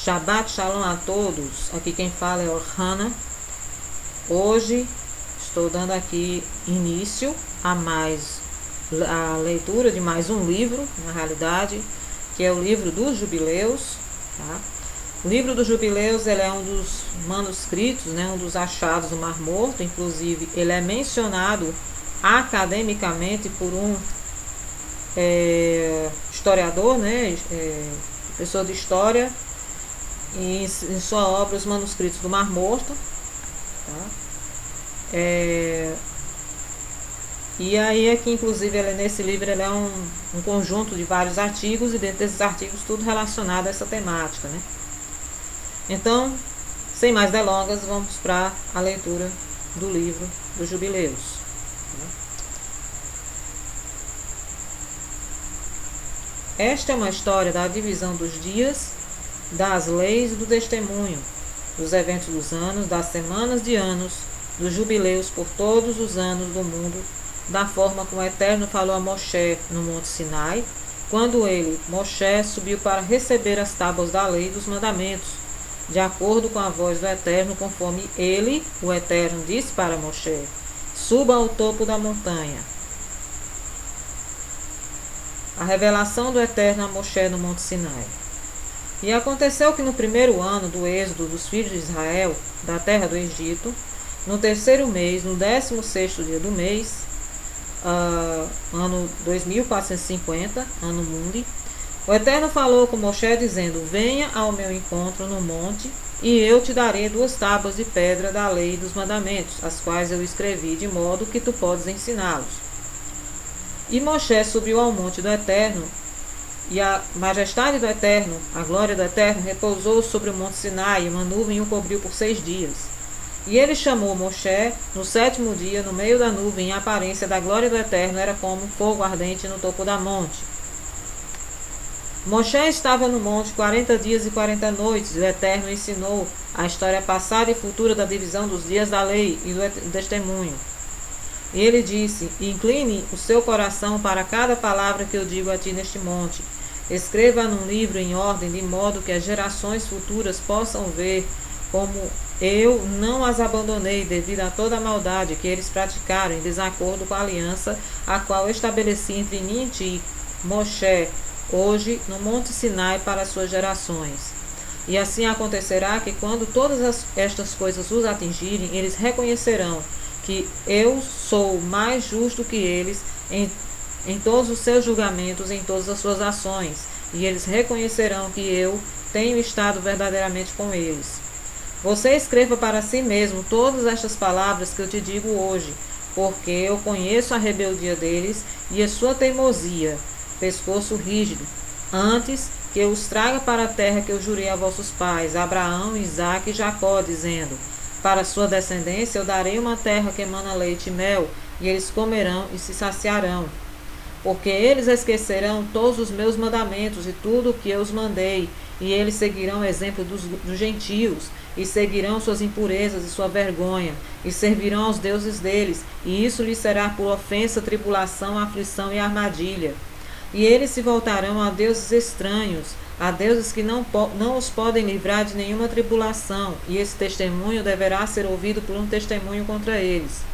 Shabbat Shalom a todos. Aqui quem fala é Orhana. Hoje estou dando aqui início a leitura de mais um livro, na realidade, que é o livro dos Jubileus. Tá? O livro dos Jubileus ele é um dos manuscritos, um dos achados do Mar Morto. Inclusive, ele é mencionado academicamente por um historiador, professor de história, em sua obra Os Manuscritos do Mar Morto. Tá? E aí aqui, inclusive, nesse livro ele é um conjunto de vários artigos, e dentro desses artigos tudo relacionado a essa temática. Então, sem mais delongas, vamos para a leitura do livro dos Jubileus. Esta é uma história da divisão dos dias, das leis e do testemunho, dos eventos dos anos, das semanas de anos, dos jubileus por todos os anos do mundo, da forma como o Eterno falou a Moshe no Monte Sinai, quando ele, Moshe, subiu para receber as tábuas da lei e dos mandamentos, de acordo com a voz do Eterno, conforme ele, o Eterno, disse para Moshe: suba ao topo da montanha. A revelação do Eterno a Moshe no Monte Sinai. E aconteceu que no primeiro ano do êxodo dos filhos de Israel, da terra do Egito, no terceiro mês, no 16º dia do mês, ano 2450, ano mundi, o Eterno falou com Moshe dizendo: venha ao meu encontro no monte, e eu te darei 2 tábuas de pedra da lei e dos mandamentos, as quais eu escrevi, de modo que tu podes ensiná-los. E Moshe subiu ao monte do Eterno, e a majestade do Eterno, a glória do Eterno, repousou sobre o monte Sinai, e uma nuvem o cobriu por 6 dias. E ele chamou Moshe no 7º dia, no meio da nuvem, e a aparência da glória do Eterno era como um fogo ardente no topo da monte. Moshe estava no monte 40 dias e 40 noites, e o Eterno ensinou a história passada e futura da divisão dos dias da lei e do testemunho. E ele disse: incline o seu coração para cada palavra que eu digo a ti neste monte. Escreva num livro em ordem, de modo que as gerações futuras possam ver como eu não as abandonei devido a toda a maldade que eles praticaram em desacordo com a aliança a qual estabeleci entre mim e ti, Moshe, hoje no Monte Sinai para as suas gerações. E assim acontecerá que quando todas estas coisas os atingirem, eles reconhecerão que eu sou mais justo que eles em todos os seus julgamentos, em todas as suas ações, e eles reconhecerão que eu tenho estado verdadeiramente com eles. Você escreva para si mesmo todas estas palavras que eu te digo hoje, porque eu conheço a rebeldia deles e a sua teimosia, pescoço rígido, antes que eu os traga para a terra que eu jurei a vossos pais, Abraão, Isaque e Jacó, dizendo: para sua descendência eu darei uma terra que emana leite e mel, e eles comerão e se saciarão. Porque eles esquecerão todos os meus mandamentos e tudo o que eu os mandei, e eles seguirão o exemplo dos gentios, e seguirão suas impurezas e sua vergonha, e servirão aos deuses deles, e isso lhes será por ofensa, tribulação, aflição e armadilha. E eles se voltarão a deuses estranhos, a deuses que não os podem livrar de nenhuma tribulação, e esse testemunho deverá ser ouvido por um testemunho contra eles.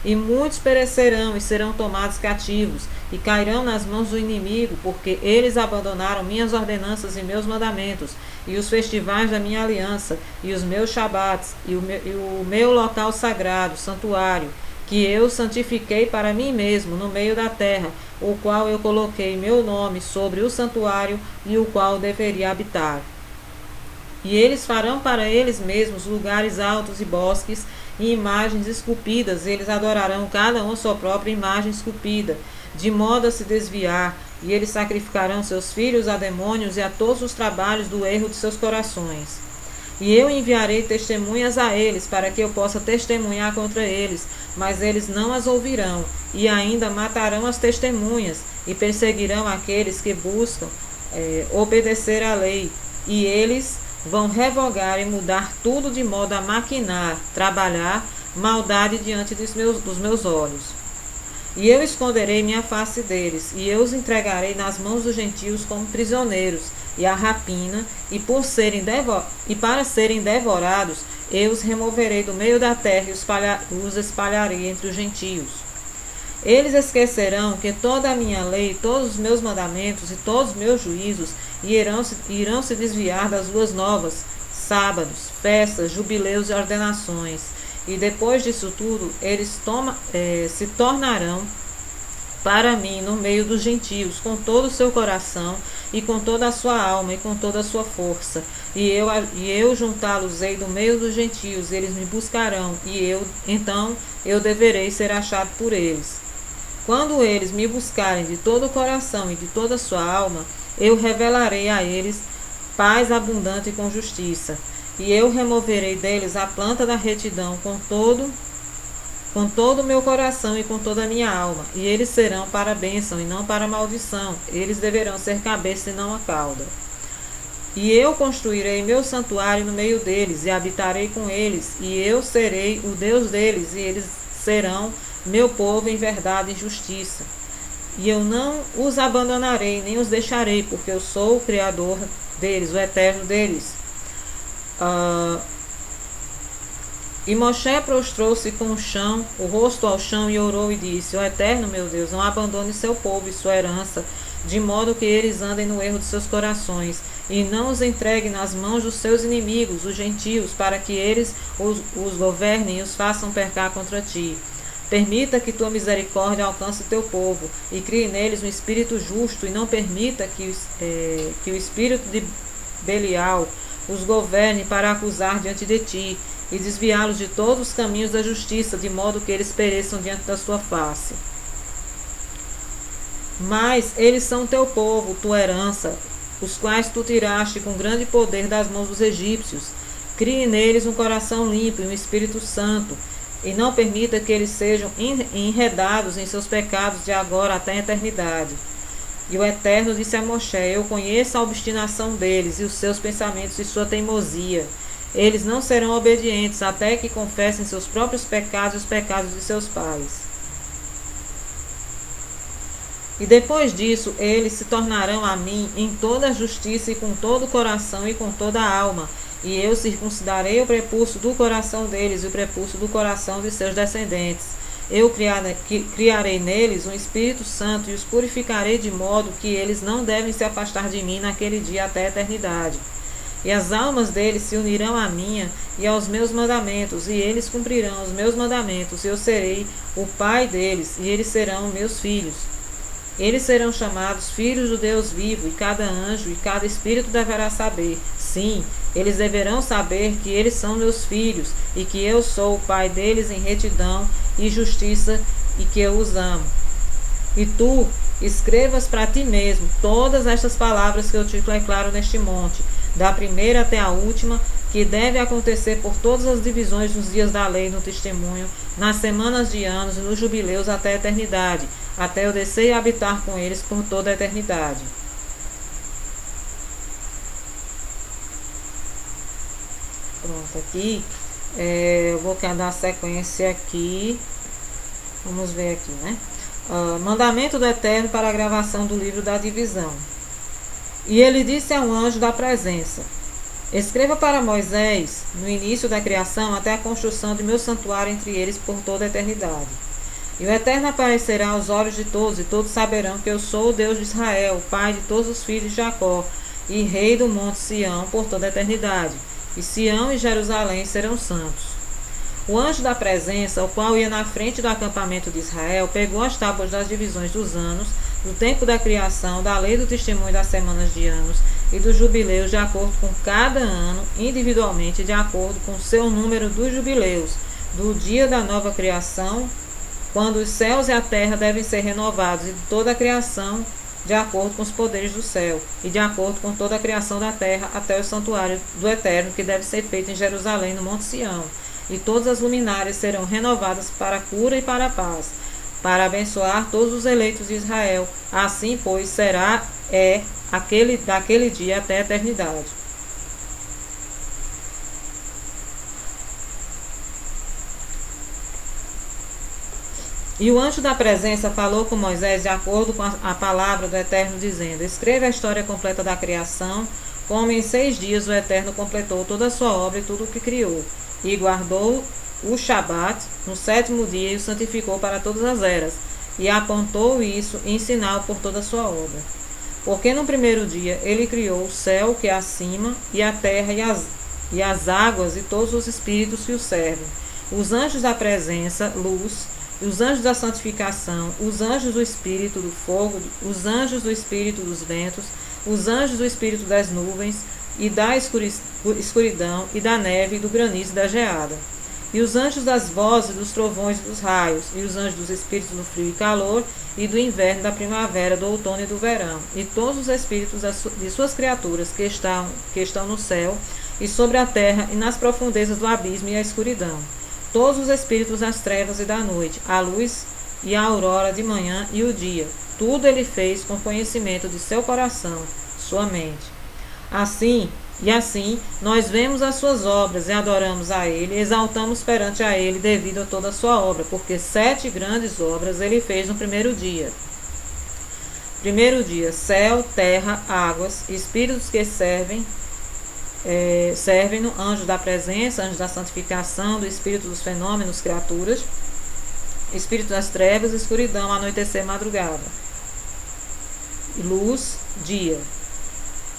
E muitos perecerão e serão tomados cativos, e cairão nas mãos do inimigo, porque eles abandonaram minhas ordenanças e meus mandamentos, e os festivais da minha aliança, e os meus shabbats, e o meu local sagrado, santuário, que eu santifiquei para mim mesmo no meio da terra, o qual eu coloquei meu nome sobre o santuário, e o qual deveria habitar. E eles farão para eles mesmos lugares altos e bosques, e imagens esculpidas, eles adorarão cada um sua própria imagem esculpida, de modo a se desviar, e eles sacrificarão seus filhos a demônios e a todos os trabalhos do erro de seus corações. E eu enviarei testemunhas a eles, para que eu possa testemunhar contra eles, mas eles não as ouvirão, e ainda matarão as testemunhas, e perseguirão aqueles que buscam obedecer à lei, e eles vão revogar e mudar tudo de modo a maquinar, trabalhar maldade diante dos meus olhos. E eu esconderei minha face deles, e eu os entregarei nas mãos dos gentios como prisioneiros, e a rapina, e para serem devorados, eu os removerei do meio da terra e os espalharei entre os gentios. Eles esquecerão que toda a minha lei, todos os meus mandamentos e todos os meus juízos irão se desviar das luas novas, sábados, festas, jubileus e ordenações. E depois disso tudo, eles se tornarão para mim no meio dos gentios, com todo o seu coração, e com toda a sua alma, e com toda a sua força. E eu juntá-los-ei do meio dos gentios, eles me buscarão, então eu deverei ser achado por eles. Quando eles me buscarem de todo o coração e de toda a sua alma, eu revelarei a eles paz abundante com justiça. E eu removerei deles a planta da retidão com todo o meu coração e com toda a minha alma, e eles serão para a bênção e não para a maldição. Eles deverão ser cabeça e não a cauda. E eu construirei meu santuário no meio deles, e habitarei com eles, e eu serei o Deus deles, e eles serão meu povo em verdade e justiça. E eu não os abandonarei, nem os deixarei, porque eu sou o Criador deles, o Eterno deles. E Moshe prostrou-se com o rosto ao chão, e orou e disse: Ó Eterno meu Deus, não abandone seu povo e sua herança, de modo que eles andem no erro de seus corações, e não os entregue nas mãos dos seus inimigos, os gentios, para que eles os governem e os façam pecar contra ti. Permita que tua misericórdia alcance teu povo, e crie neles um espírito justo, e não permita que o espírito de Belial os governe para acusar diante de ti, e desviá-los de todos os caminhos da justiça, de modo que eles pereçam diante da sua face. Mas eles são teu povo, tua herança, os quais tu tiraste com grande poder das mãos dos egípcios. Crie neles um coração limpo e um espírito santo, e não permita que eles sejam enredados em seus pecados de agora até a eternidade. E o Eterno disse a Moshe: Eu conheço a obstinação deles e os seus pensamentos e sua teimosia. Eles não serão obedientes até que confessem seus próprios pecados e os pecados de seus pais. E depois disso, eles se tornarão a mim em toda a justiça e com todo o coração e com toda a alma. E eu circuncidarei o prepúcio do coração deles e o prepúcio do coração de seus descendentes. Eu criarei neles um Espírito Santo e os purificarei de modo que eles não devem se afastar de mim naquele dia até a eternidade. E as almas deles se unirão à minha e aos meus mandamentos, e eles cumprirão os meus mandamentos, e eu serei o pai deles, e eles serão meus filhos. Eles serão chamados filhos do Deus vivo, e cada anjo e cada espírito deverá saber. Sim, eles deverão saber que eles são meus filhos, e que eu sou o pai deles em retidão e justiça, e que eu os amo. E tu escrevas para ti mesmo todas estas palavras que eu te declaro neste monte, da primeira até a última, que deve acontecer por todas as divisões nos dias da lei, no testemunho, nas semanas de anos e nos jubileus até a eternidade, até eu descer e habitar com eles por toda a eternidade. Pronto, aqui eu vou dar sequência aqui. Vamos ver aqui, né? Mandamento do Eterno para a gravação do livro da divisão. E ele disse ao anjo da presença: Escreva para Moisés, no início da criação, até a construção de meu santuário entre eles por toda a eternidade. E o Eterno aparecerá aos olhos de todos, e todos saberão que eu sou o Deus de Israel, pai de todos os filhos de Jacó, e rei do monte Sião por toda a eternidade. E Sião e Jerusalém serão santos. O anjo da presença, o qual ia na frente do acampamento de Israel, pegou as tábuas das divisões dos anos, do tempo da criação, da lei do testemunho das semanas de anos e dos jubileus, de acordo com cada ano, individualmente, de acordo com o seu número dos jubileus, do dia da nova criação, quando os céus e a terra devem ser renovados, e de toda a criação, de acordo com os poderes do céu, e de acordo com toda a criação da terra, até o santuário do Eterno, que deve ser feito em Jerusalém, no Monte Sião. E todas as luminárias serão renovadas para a cura e para a paz, para abençoar todos os eleitos de Israel. Assim, pois, será daquele dia até a eternidade. E o anjo da presença falou com Moisés de acordo com a palavra do Eterno, dizendo: escreva a história completa da criação, como em 6 dias o Eterno completou toda a sua obra e tudo o que criou, e guardou o Shabat no 7º dia e o santificou para todas as eras, e apontou isso em sinal por toda a sua obra. Porque no primeiro dia ele criou o céu que é acima, e a terra e as águas e todos os espíritos que o servem, os anjos da presença, luz, e os anjos da santificação, os anjos do espírito do fogo, os anjos do espírito dos ventos, os anjos do espírito das nuvens, e da escuridão, e da neve, e do granizo e da geada, e os anjos das vozes, dos trovões e dos raios, e os anjos dos espíritos do frio e calor, e do inverno, da primavera, do outono e do verão, e todos os espíritos de suas criaturas que estão no céu, e sobre a terra, e nas profundezas do abismo e a escuridão, todos os espíritos das trevas e da noite, a luz e a aurora de manhã e o dia. Tudo ele fez com conhecimento de seu coração, sua mente. Assim, nós vemos as suas obras e adoramos a ele, exaltamos perante a ele devido a toda a sua obra, porque 7 grandes obras ele fez no primeiro dia. Primeiro dia, céu, terra, águas, espíritos que servem-no, anjos da presença, anjos da santificação, do espírito dos fenômenos, criaturas, espírito das trevas, escuridão, anoitecer, madrugada, luz, dia.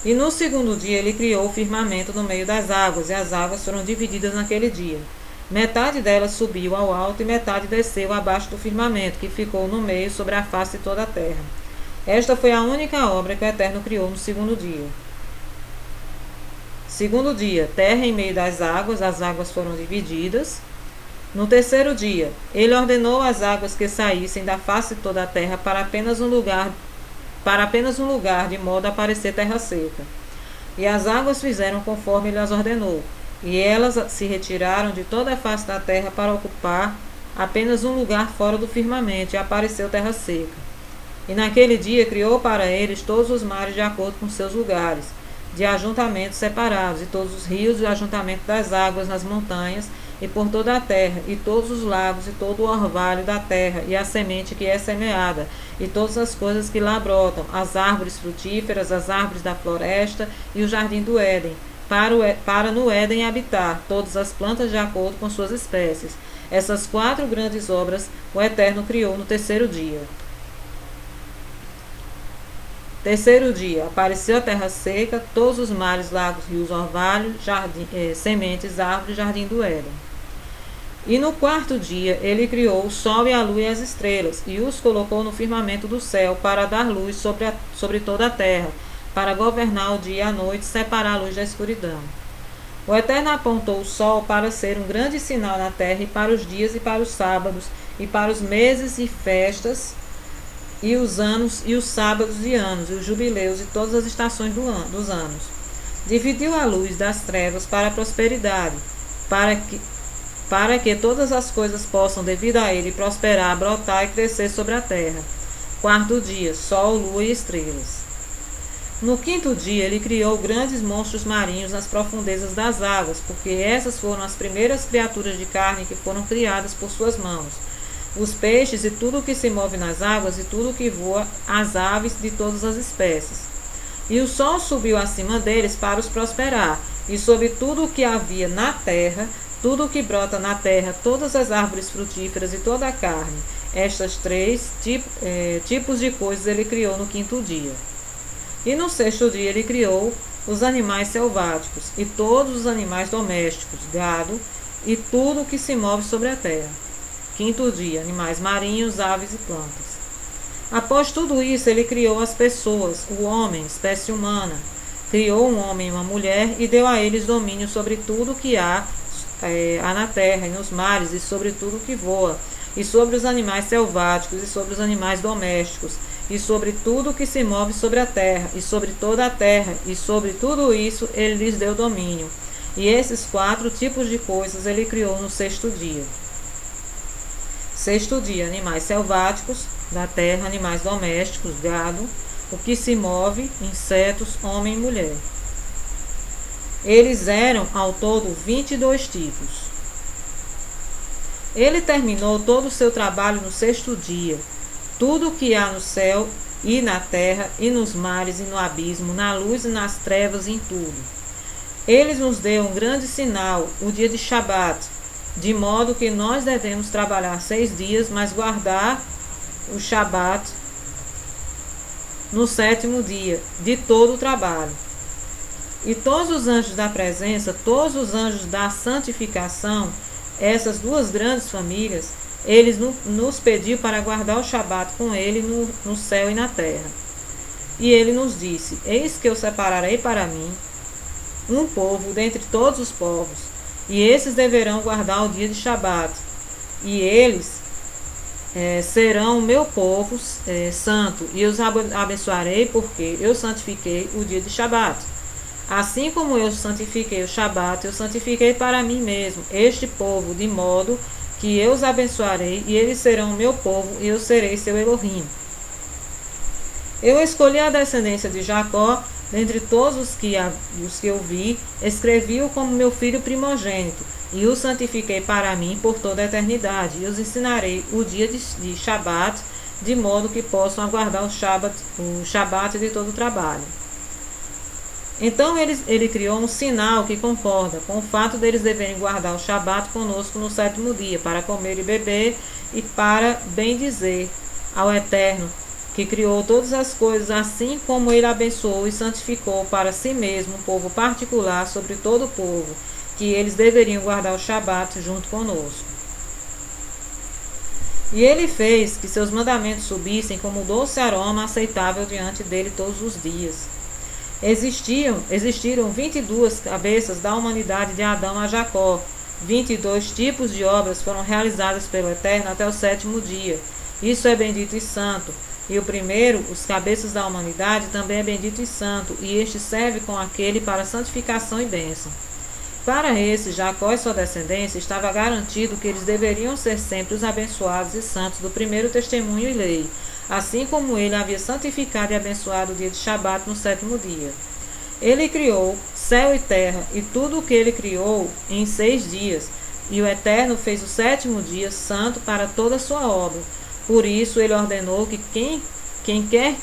E no segundo dia ele criou o firmamento no meio das águas, e as águas foram divididas naquele dia. Metade delas subiu ao alto e metade desceu abaixo do firmamento, que ficou no meio sobre a face de toda a terra. Esta foi a única obra que o Eterno criou no segundo dia. Segundo dia, terra em meio das águas, as águas foram divididas. No terceiro dia, ele ordenou as águas que saíssem da face de toda a terra para apenas um lugar, de modo a parecer terra seca. E as águas fizeram conforme ele as ordenou, e elas se retiraram de toda a face da terra para ocupar apenas um lugar fora do firmamento, e apareceu terra seca. E naquele dia criou para eles todos os mares de acordo com seus lugares, de ajuntamentos separados, e todos os rios de ajuntamento das águas nas montanhas, e por toda a terra, e todos os lagos, e todo o orvalho da terra, e a semente que é semeada, e todas as coisas que lá brotam, as árvores frutíferas, as árvores da floresta, e o jardim do Éden, para no Éden habitar, todas as plantas de acordo com suas espécies. Essas 4 grandes obras o Eterno criou no terceiro dia. Terceiro dia, apareceu a terra seca, todos os mares, lagos, rios, orvalhos, sementes, árvores, jardim do Éden. E no quarto dia, ele criou o sol e a lua e as estrelas, e os colocou no firmamento do céu, para dar luz sobre toda a terra, para governar o dia e a noite, separar a luz da escuridão. O Eterno apontou o sol para ser um grande sinal na terra, e para os dias e para os sábados, e para os meses e festas, e os anos, e os sábados e anos, e os jubileus, e todas as estações dos anos. Dividiu a luz das trevas para a prosperidade, para que todas as coisas possam, devido a ele, prosperar, brotar e crescer sobre a terra. Quarto dia, sol, lua e estrelas. No quinto dia, ele criou grandes monstros marinhos nas profundezas das águas, porque essas foram as primeiras criaturas de carne que foram criadas por suas mãos. Os peixes e tudo o que se move nas águas, e tudo o que voa, as aves de todas as espécies. E o sol subiu acima deles para os prosperar, e sobre tudo o que havia na terra, tudo o que brota na terra, todas as árvores frutíferas e toda a carne. Estas 3 tipos de coisas ele criou no quinto dia. E no sexto dia ele criou os animais selváticos, e todos os animais domésticos, gado, e tudo o que se move sobre a terra. Quinto dia, animais marinhos, aves e plantas. Após tudo isso, ele criou as pessoas, o homem, espécie humana. Criou um homem e uma mulher e deu a eles domínio sobre tudo o que há na terra e nos mares, e sobre tudo que voa, e sobre os animais selváticos, e sobre os animais domésticos, e sobre tudo que se move sobre a terra, e sobre toda a terra, e sobre tudo isso ele lhes deu domínio. E esses 4 tipos de coisas ele criou no sexto dia. Sexto dia, animais selváticos da terra, animais domésticos, gado, o que se move, insetos, homem e mulher. Eles eram, ao todo, 22 tipos. Ele terminou todo o seu trabalho no sexto dia. Tudo o que há no céu e na terra, e nos mares e no abismo, na luz e nas trevas, em tudo. Ele nos deu um grande sinal, o dia de Shabat, de modo que nós devemos trabalhar 6 dias, mas guardar o Shabat no 7º dia, de todo o trabalho. E todos os anjos da presença, todos os anjos da santificação, essas duas grandes famílias, eles nos pediu para guardar o Shabat com ele no céu e na terra. E ele nos disse: eis que eu separarei para mim um povo dentre todos os povos, e esses deverão guardar o dia de Shabat, e eles serão o meu povo santo, e os abençoarei, porque eu santifiquei o dia de Shabat. Assim como eu santifiquei o Shabat, eu santifiquei para mim mesmo este povo, de modo que eu os abençoarei, e eles serão o meu povo, e eu serei seu Elohim. Eu escolhi a descendência de Jacó, dentre todos os que eu vi, escrevi-o como meu filho primogênito, e o santifiquei para mim por toda a eternidade, e os ensinarei o dia de Shabat, de modo que possam aguardar o Shabat de todo o trabalho. Então ele criou um sinal que concorda com o fato deles deverem guardar o Shabat conosco no 7º dia, para comer e beber, e para bendizer ao Eterno, que criou todas as coisas, assim como ele abençoou e santificou para si mesmo um povo particular sobre todo o povo, que eles deveriam guardar o Shabat junto conosco. E ele fez que seus mandamentos subissem como doce aroma aceitável diante dele todos os dias. Existiram 22 cabeças da humanidade de Adão a Jacó. 22 tipos de obras foram realizadas pelo Eterno até o 7º dia. Isso é bendito e santo. E o primeiro, os cabeças da humanidade, também é bendito e santo, e este serve com aquele para santificação e bênção. Para esse, Jacó e sua descendência, estava garantido que eles deveriam ser sempre os abençoados e santos do primeiro testemunho e lei, assim como ele havia santificado e abençoado o dia de Shabat no 7º dia. Ele criou céu e terra e tudo o que ele criou em 6 dias, e o Eterno fez o 7º dia santo para toda a sua obra. Por isso ele ordenou que quem quer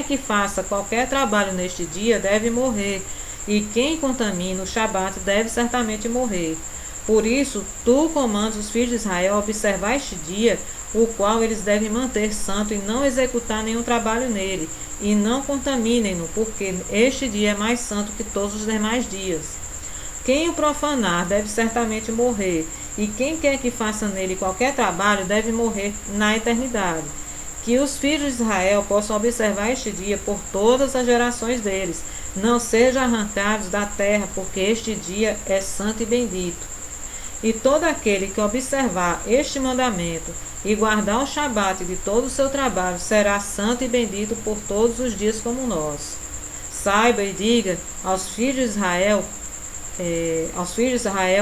que faça qualquer trabalho neste dia deve morrer, e quem contamina o Shabat deve certamente morrer. Por isso, tu comandas os filhos de Israel a observar este dia, o qual eles devem manter santo, e não executar nenhum trabalho nele, e não contaminem-no, porque este dia é mais santo que todos os demais dias. Quem o profanar deve certamente morrer, e quem quer que faça nele qualquer trabalho deve morrer na eternidade. Que os filhos de Israel possam observar este dia por todas as gerações deles, não sejam arrancados da terra, porque este dia é santo e bendito. E todo aquele que observar este mandamento e guardar o Shabat de todo o seu trabalho será santo e bendito por todos os dias como nós. Saiba e diga aos filhos de Israel,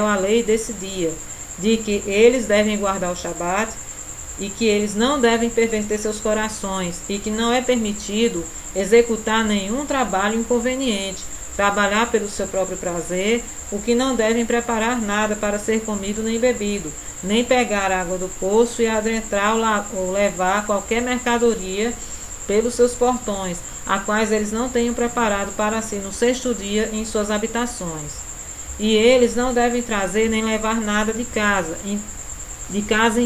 a lei desse dia, de que eles devem guardar o Shabat, e que eles não devem perverter seus corações, e que não é permitido executar nenhum trabalho inconveniente, trabalhar pelo seu próprio prazer, o que não devem preparar nada para ser comido nem bebido, nem pegar água do poço e adentrar ou levar qualquer mercadoria pelos seus portões, a quais eles não tenham preparado para si no 6º dia em suas habitações. E eles não devem trazer nem levar nada de casa em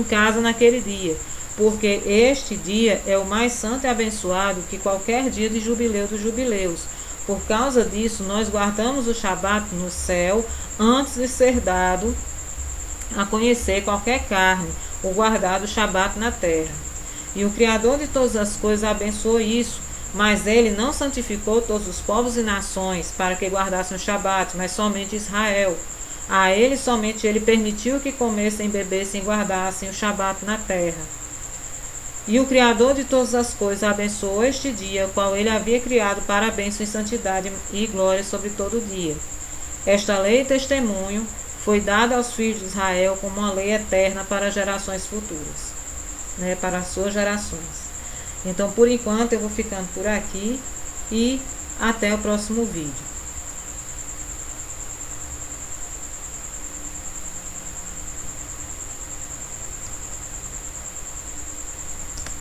casa naquele dia, porque este dia é o mais santo e abençoado que qualquer dia de jubileu dos jubileus. Por causa disso, nós guardamos o Shabat no céu antes de ser dado a conhecer qualquer carne, o guardado Shabat na terra. E o Criador de todas as coisas abençoou isso, mas ele não santificou todos os povos e nações para que guardassem o Shabat, mas somente Israel. A ele somente ele permitiu que comessem, bebessem e guardassem o Shabat na terra. E o Criador de todas as coisas abençoou este dia, o qual ele havia criado para a bênção e santidade e glória sobre todo o dia. Esta lei e testemunho foi dada aos filhos de Israel como uma lei eterna para as gerações futuras, para as suas gerações. Então, por enquanto, eu vou ficando por aqui e até o próximo vídeo.